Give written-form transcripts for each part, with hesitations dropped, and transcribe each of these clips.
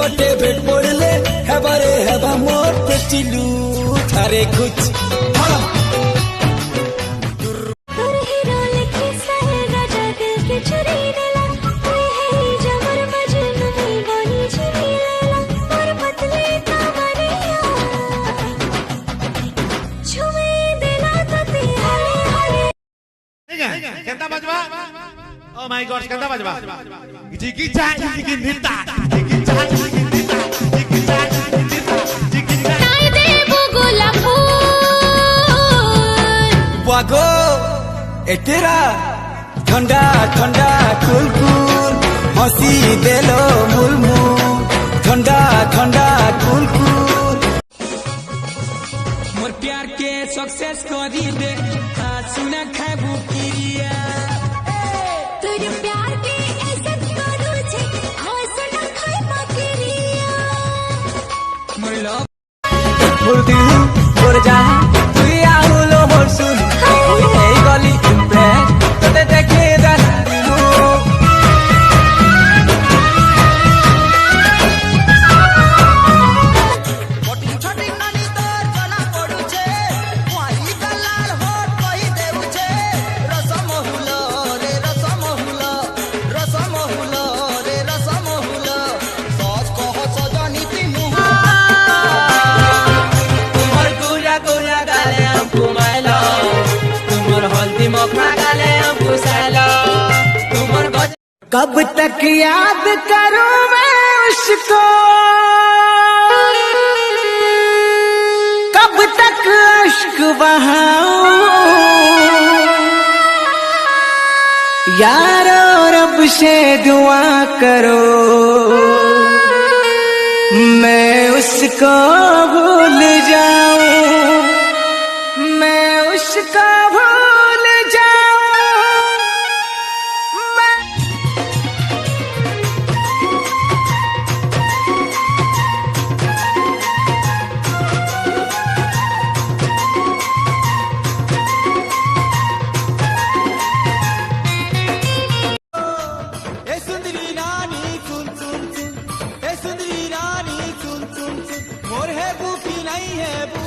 बटे भेट पड़ले हेबारे हेबा मोर पेटिलू थारे कुछ कहता बजवा ओ माय गॉड कहता बजवा जिगी चाय जिगी नीता जिगी चाय जिगी नीता जिगी चाय जिगी नीता जिगी चाय दे बुगुला फूल वागो ए तेरा ठंडा ठंडा कुल कुल हंसी देलो मुलमुल ठंडा ठंडा कुल कुल मोर प्यार के सक्सेस करी दे सुना खाबू किरिया तेरे प्यार की इज्जत करू छे सुना खाबू किरिया मोर लव मोर दिल मोर जान तू आउलो मोर सुन ए गली पे तते देखे दालू मोटी छोटी नानी तोर जना पड़ू छे वाही दलाल हो कहि देउ छे रसमहुलो रे रसमहुलो रसमहुलो रे रसमहुलो सच कह सजनी तीनू तुमर गुरा गुरा गाले हमको माइलो तुमर हल्दी मखना गाले हमको सालो तुमर कब तक याद करूं मैं उसको कब तक अश्क बहाऊं यारो रब से दुआ करो मैं उसको भूल जाऊं मैं उसको भूल जाऊं मैं ए सुंदरी रानी सुन सुन सुन ए सुंदरी रानी सुन सुन सुन मोर है बू की नहीं है बू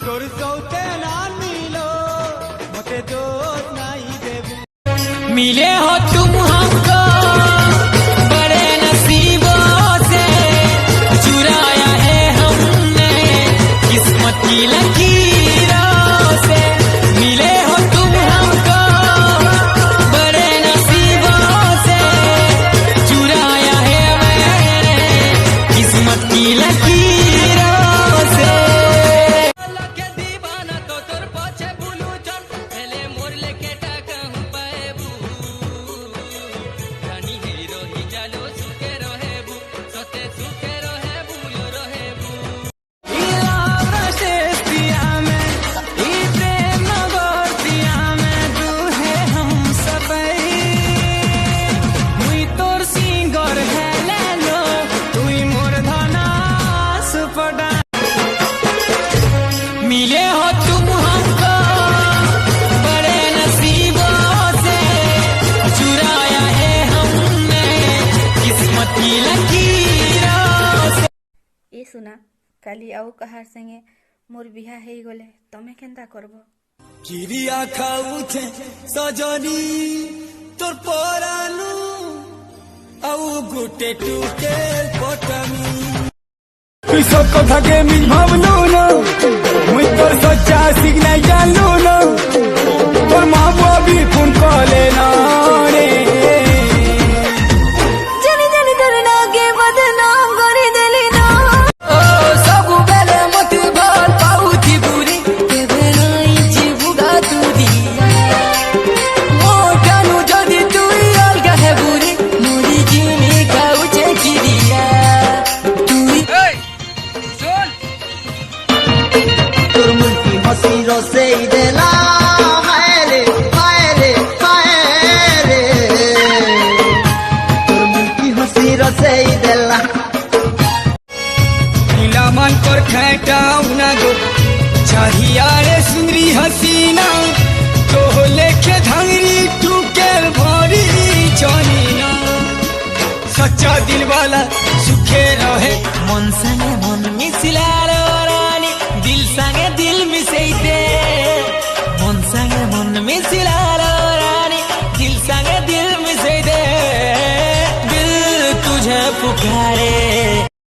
तोर सौते नान मिलो मते दोस्त नहीं देबू मिले हो तुम हमको बड़े नसीबों से चुराया है हमने किस्मत की लकीरों से मिले हो तुम हमको बड़े नसीबों से चुराया है मैंने किस्मत की लकीरों से लगे दीवाना तो तोर पाछे बुलू जन पहले मोर लेके टाका हूं पाएबू रानी हीरो ही जालो सुखे रहेबू सते सुखे रहेबू लो रहेबू मिले हो तुम हमको बड़े नसीबों से चुराया है हमने किस्मत की लकीरों से ए सुना काली आउ कहार संगे मोर बिहा हेई गले तमे केंता करबो किरिया खाउथे सजनी तोर परानु आउ गुटे टुटे पटमी তুই সব কথাকে মিল ভাবলো না মুই তোর সচ্চা সিগনাল জানলো না তোর মা বাবি ফোন কলে না রে জানি জানি তোর নাকে বদনাম করে দিলি না ও সবু বেলে মতি ভাল পাউছি বুড়ি কেবে রইছি বুগা তুই মোটানু যদি তুই अलगा है बुरी मुरी जीने गाउचे किरिया तुई তোর মুখি হসি রসে দেলা হায় রে হায় রে হায় রে তোর মুখি হসি রসে দেলা नीला मन पर खेटाऊ ना गो चाहिया रे सुंदरी हसीना तो लेखे धंगरी टूके भरी चनीना सच्चा दिल वाला सुखे रहे मन संगे मन मिसिलालो रानी दिल संगे दिल मिसै दे मन संगे मन मिसिलालो रानी दिल संगे दिल मिसै दे दिल तुझे पुकारे